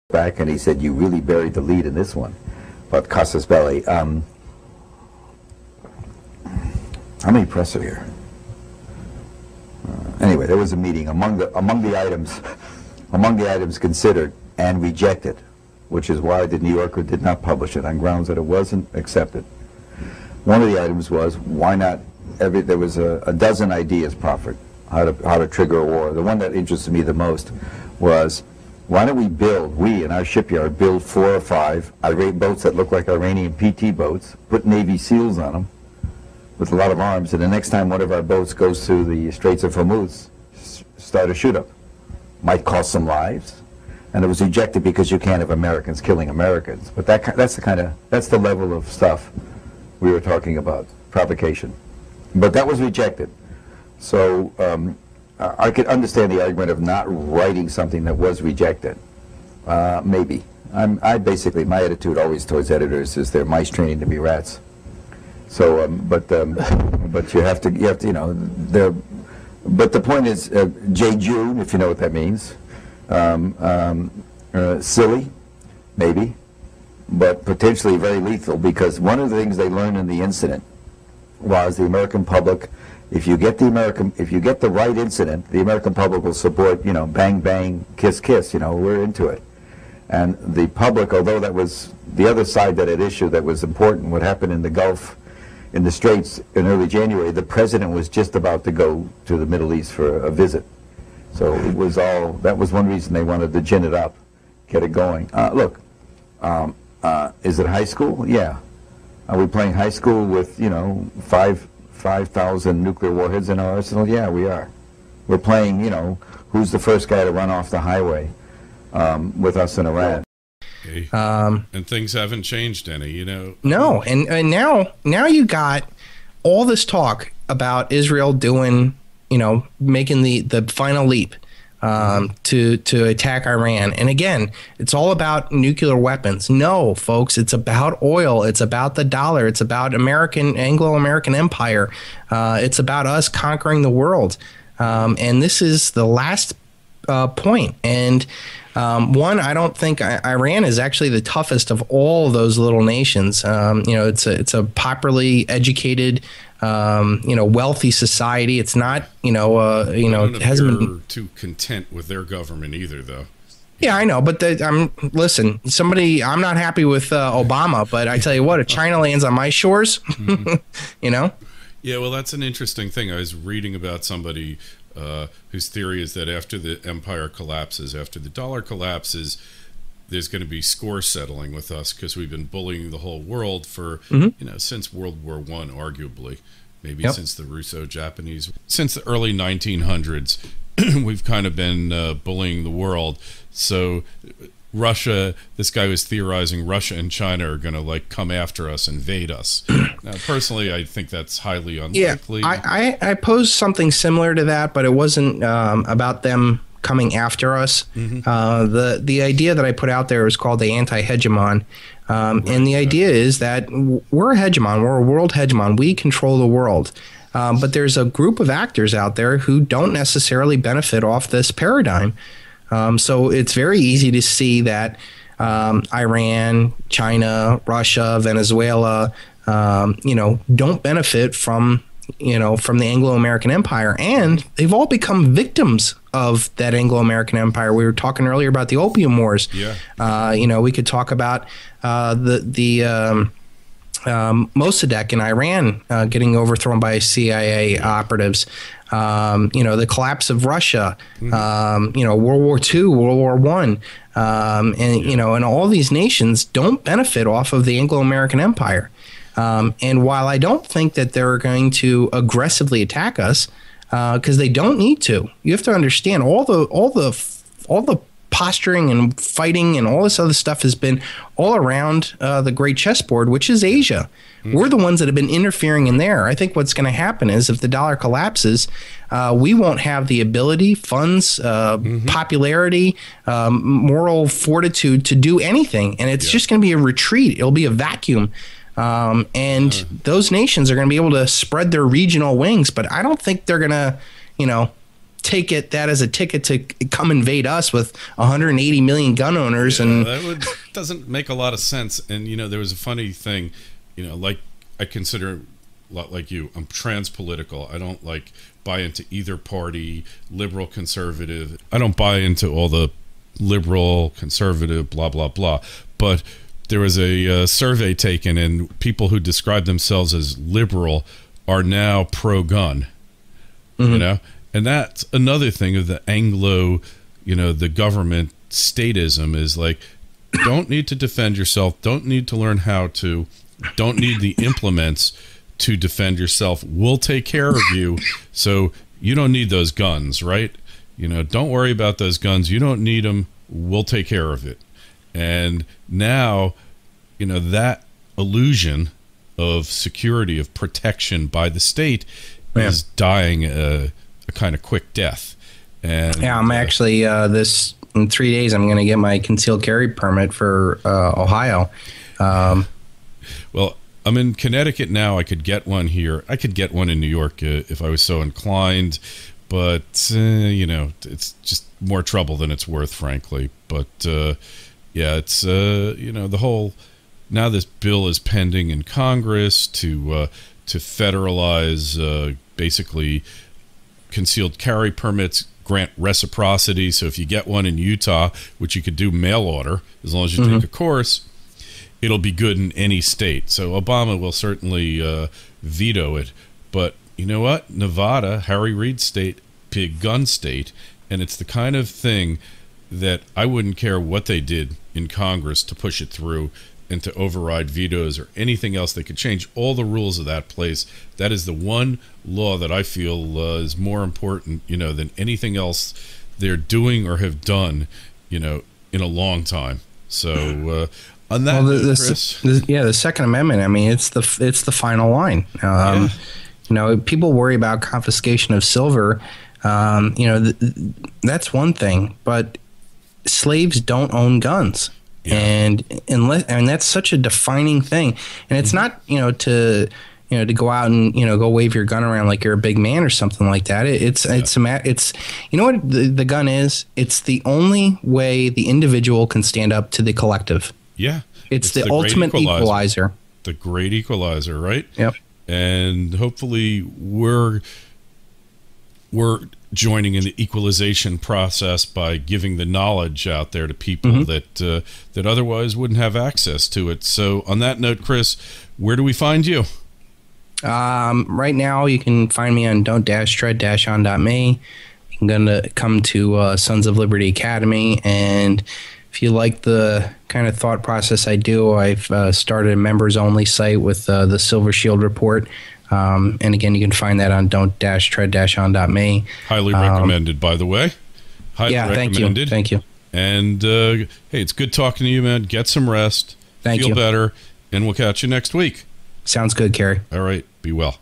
back and he said, "You really buried the lead in this one," about Casus Belli. How many press are here? Anyway, there was a meeting among the items considered and rejected, which is why the New Yorker did not publish it on grounds that it wasn't accepted. One of the items was why not? There was a dozen ideas proffered how to trigger a war. The one that interested me the most was, why don't we in our shipyard build 4 or 5 Iranian boats that look like Iranian PT boats, put Navy SEALs on them with a lot of arms, and the next time one of our boats goes through the Straits of Hormuz, start a shoot-up. Might cost some lives, and it was rejected because you can't have Americans killing Americans. But that's the level of stuff we were talking about, provocation. But that was rejected. So I could understand the argument of not writing something that was rejected. Maybe. I basically, my attitude always towards editors is they're mice training to be rats. So, but you have to, you know, but the point is, J. June, if you know what that means, silly, maybe, but potentially very lethal, because one of the things they learned in the incident was the American public, if you get the right incident, the American public will support, you know, bang, bang, kiss, kiss, you know, we're into it. And the public, although that was the other side that had issue that was important, what happened in the Gulf, in the Straits in early January, the president was just about to go to the Middle East for a visit. So it was all, that was one reason they wanted to gin it up, get it going. Look, is it high school? Yeah. Are we playing high school with, you know, 5,000 nuclear warheads in our arsenal? Yeah, we are. We're playing, you know, who's the first guy to run off the highway with us in Iran. Okay. And things haven't changed any, you know. No, and now you got all this talk about Israel doing, you know, making the final leap to attack Iran. And again, it's all about nuclear weapons. No, folks, it's about oil. It's about the dollar. It's about Anglo-American empire. It's about us conquering the world. And this is the last point. And I don't think Iran is actually the toughest of all those little nations. You know, it's a popularly educated, you know, wealthy society. It's not, it hasn't been too content with their government either, though. Yeah, I know, but listen, I'm not happy with Obama, but I tell you what, if China lands on my shores, you know. Yeah, well, that's an interesting thing. I was reading about somebody whose theory is that after the empire collapses, after the dollar collapses, there's going to be score settling with us because we've been bullying the whole world for, you know, since World War I, arguably, maybe since the Russo-Japanese, since the early 1900s, we've kind of been bullying the world. So Russia, this guy was theorizing Russia and China are going to like come after us, invade us. Now, personally, I think that's highly unlikely. Yeah, I posed something similar to that, but it wasn't about them coming after us. The idea that I put out there is called the anti-hegemon. And the idea is that we're a hegemon. We're a world hegemon. We control the world. But there's a group of actors out there who don't necessarily benefit off this paradigm. So it's very easy to see that Iran, China, Russia, Venezuela, you know, don't benefit from the Anglo-American empire, and they've all become victims of that Anglo-American empire. We were talking earlier about the Opium Wars. Yeah. You know, we could talk about the Mossadegh in Iran getting overthrown by CIA operatives. You know, the collapse of Russia, you know, World War II, World War I, and, you know, and all these nations don't benefit off of the Anglo-American empire. And while I don't think that they're going to aggressively attack us, because they don't need to, you have to understand all the posturing and fighting and all this other stuff has been all around the great chessboard, which is Asia. We're the ones that have been interfering in there. I think what's going to happen is if the dollar collapses, we won't have the ability, funds, popularity, moral fortitude to do anything. And it's just going to be a retreat. It'll be a vacuum. And those nations are going to be able to spread their regional wings, but I don't think they're going to, you know, take that as a ticket to come invade us with 180 million gun owners. And doesn't make a lot of sense. And, there was a funny thing, like I consider a lot like you, I'm trans-political. I don't buy into either party, liberal, conservative. I don't buy into all the liberal, conservative, blah, blah, blah. But there was a survey taken, and people who describe themselves as liberal are now pro-gun, And that's another thing of the Anglo, the government statism is don't need to defend yourself, don't need to learn how to, don't need the implements to defend yourself. We'll take care of you, so you don't need those guns, right? Don't worry about those guns. You don't need them. We'll take care of it. And now, that illusion of security, of protection by the state is dying a kind of quick death. And I'm actually in 3 days I'm going to get my concealed carry permit for Ohio. Well, I'm in Connecticut now. I could get one here. I could get one in New York if I was so inclined, but it's just more trouble than it's worth, frankly. But it's the whole, now this bill is pending in Congress to federalize basically concealed carry permits, grant reciprocity. So if you get one in Utah, which you could do mail order as long as you take a course, it'll be good in any state. So Obama will certainly veto it. But you know what? Nevada, Harry Reid state, big gun state, and it's the kind of thing that I wouldn't care what they did in Congress to push it through and to override vetoes or anything else. They could change all the rules of that place. That is the one law that I feel is more important, than anything else they're doing or have done, in a long time. So on that, Chris, the Second Amendment. I mean, it's the final line. People worry about confiscation of silver. That's one thing, but slaves don't own guns. Yeah. And that's such a defining thing. And it's not, to go out and, go wave your gun around like you're a big man or something like that. It's what the gun is? It's the only way the individual can stand up to the collective. Yeah. It's the ultimate equalizer. The great equalizer, right? Yep. And hopefully we're joining in the equalization process by giving the knowledge out there to people that otherwise wouldn't have access to it. So on that note, Chris, where do we find you? Right now you can find me on don't-tread-on.me. You can come to Sons of Liberty Academy, and if you like the kind of thought process I do, I've started a members-only site with the Silver Shield Report. And again, you can find that on don't-tread-on.me. Highly recommended, by the way. Highly recommended. Thank you. And hey, it's good talking to you, man. Get some rest. Thank you. Feel better, and we'll catch you next week. Sounds good, Kerry. All right. Be well.